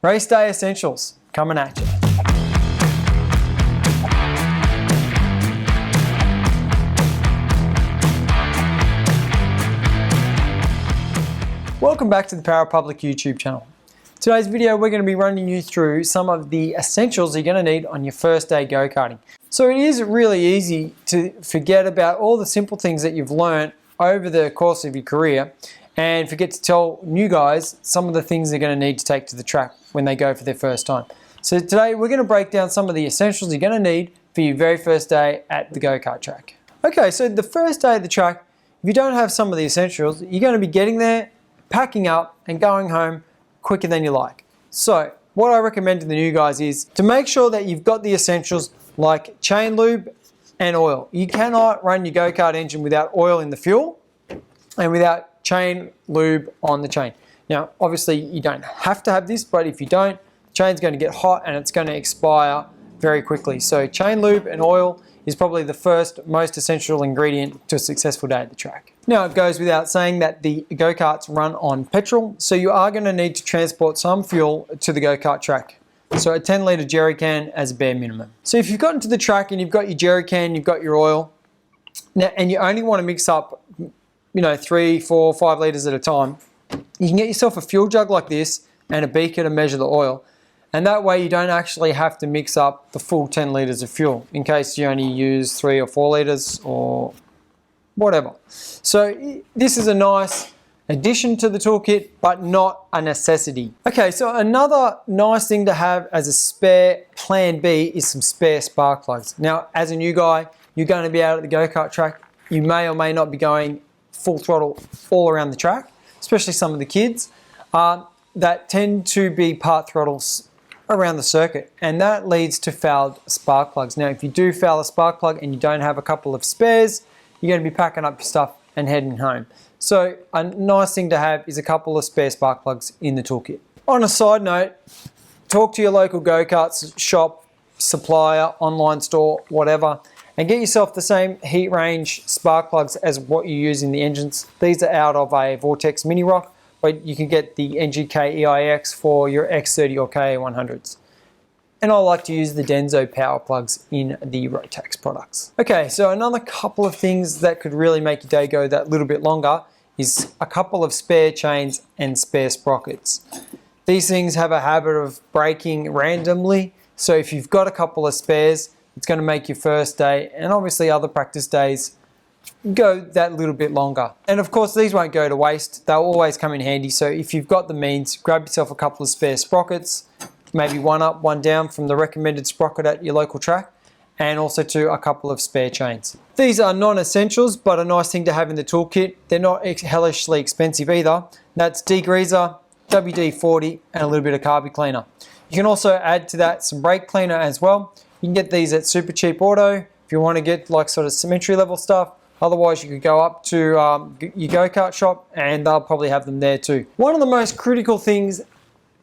Race day essentials coming at you. Welcome back to the Power Public YouTube channel. Today's video we're going to be running you through some of the essentials you're going to need on your first day go-karting. So it is really easy to forget about all the simple things that you've learned over the course of your career and forget to tell new guys some of the things they're going to need to take to the track when they go for their first time. So today we're going to break down some of the essentials you're going to need for your very first day at the go-kart track. Okay, so the first day at the track, if you don't have some of the essentials, you're going to be getting there, packing up and going home quicker than you like. So what I recommend to the new guys is to make sure that you've got the essentials like chain lube and oil. You cannot run your go-kart engine without oil in the fuel and without chain lube on the chain. Now, obviously you don't have to have this, but if you don't, the chain's going to get hot and it's going to expire very quickly. So chain lube and oil is probably the first most essential ingredient to a successful day at the track. Now, it goes without saying that the go-karts run on petrol, so you are going to need to transport some fuel to the go-kart track. So a 10-litre jerry can as a bare minimum. So if you've gotten to the track and you've got your jerry can, you've got your oil, now, and you only want to mix up 3, 4, 5 litres at a time, you can get yourself a fuel jug like this and a beaker to measure the oil. And that way you don't actually have to mix up the full 10 litres of fuel in case you only use 3 or 4 litres or whatever. So this is a nice addition to the toolkit, but not a necessity. Okay, so another nice thing to have as a spare plan B is some spare spark plugs. Now, as a new guy, you're going to be out at the go-kart track. You may or may not be going full throttle all around the track, especially some of the kids that tend to be part throttles around the circuit, and that leads to fouled spark plugs. Now, if you do foul a spark plug and you don't have a couple of spares, you're going to be packing up your stuff and heading home. So a nice thing to have is a couple of spare spark plugs in the toolkit. On a side note, talk to your local go-karts shop, supplier, online store, whatever, and get yourself the same heat range spark plugs as what you use in the engines. These are out of a Vortex Mini Rock, but you can get the NGK EIX for your X30 or KA100s. And I like to use the Denso power plugs in the Rotax products. Okay, so another couple of things that could really make your day go that little bit longer is a couple of spare chains and spare sprockets. These things have a habit of breaking randomly, so if you've got a couple of spares, it's going to make your first day and obviously other practice days go that little bit longer. And of course, these won't go to waste. They'll always come in handy. So if you've got the means, grab yourself a couple of spare sprockets, maybe one up, one down from the recommended sprocket at your local track, and also to a couple of spare chains. These are non-essentials, but a nice thing to have in the toolkit. They're not hellishly expensive either. That's degreaser, WD-40, and a little bit of carby cleaner. You can also add to that some brake cleaner as well. You can get these at Super Cheap Auto if you want to get like sort of some entry level stuff. Otherwise, you could go up to your go-kart shop and they'll probably have them there too. One of the most critical things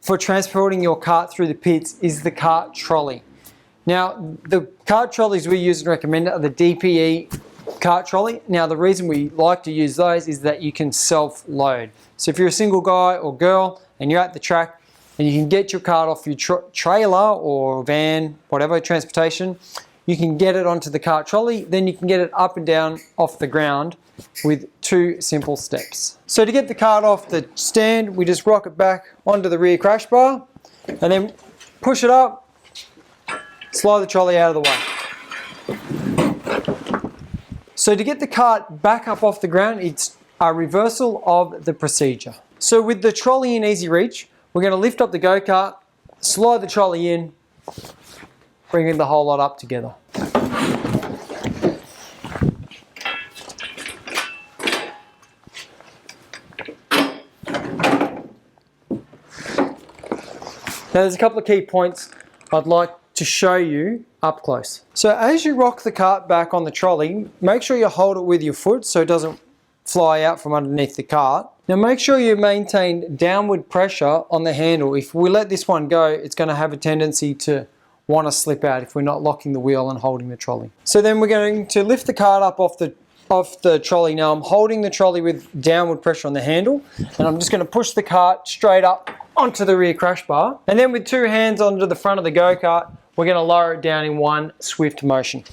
for transporting your kart through the pits is the kart trolley. Now, the kart trolleys we use and recommend are the DPE kart trolley. Now, the reason we like to use those is that you can self-load. So if you're a single guy or girl and you're at the track and you can get your kart off your trailer or van, whatever transportation, you can get it onto the kart trolley, then you can get it up and down off the ground with 2 simple steps. So to get the kart off the stand, we just rock it back onto the rear crash bar and then push it up, slide the trolley out of the way. So to get the kart back up off the ground, it's a reversal of the procedure. So with the trolley in easy reach, we're going to lift up the go-kart, slide the trolley in, bringing the whole lot up together. Now there's a couple of key points I'd like to show you up close. So as you rock the kart back on the trolley, make sure you hold it with your foot so it doesn't fly out from underneath the cart. Now make sure you maintain downward pressure on the handle. If we let this one go, it's going to have a tendency to want to slip out if we're not locking the wheel and holding the trolley. So then we're going to lift the cart up off the off the trolley. Now I'm holding the trolley with downward pressure on the handle, and I'm just going to push the cart straight up onto the rear crash bar. And then with 2 hands onto the front of the go-kart, we're going to lower it down in one swift motion.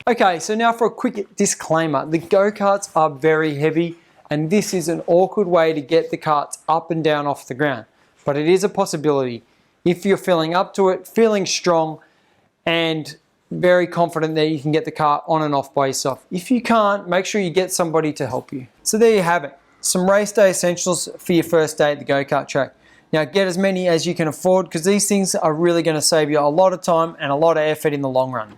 Okay, so now for a quick disclaimer. The go-karts are very heavy, and this is an awkward way to get the carts up and down off the ground. But it is a possibility if you're feeling up to it, feeling strong, and very confident that you can get the cart on and off by yourself. If you can't, make sure you get somebody to help you. So there you have it. Some race day essentials for your first day at the go-kart track. Now get as many as you can afford, because these things are really going to save you a lot of time and a lot of effort in the long run.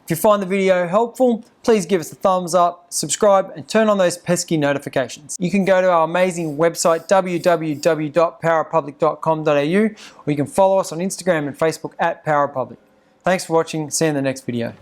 If you find the video helpful, please give us a thumbs up, subscribe, and turn on those pesky notifications. You can go to our amazing website, www.powerpublic.com.au, or you can follow us on Instagram and Facebook at Powerpublic. Thanks for watching. See you in the next video.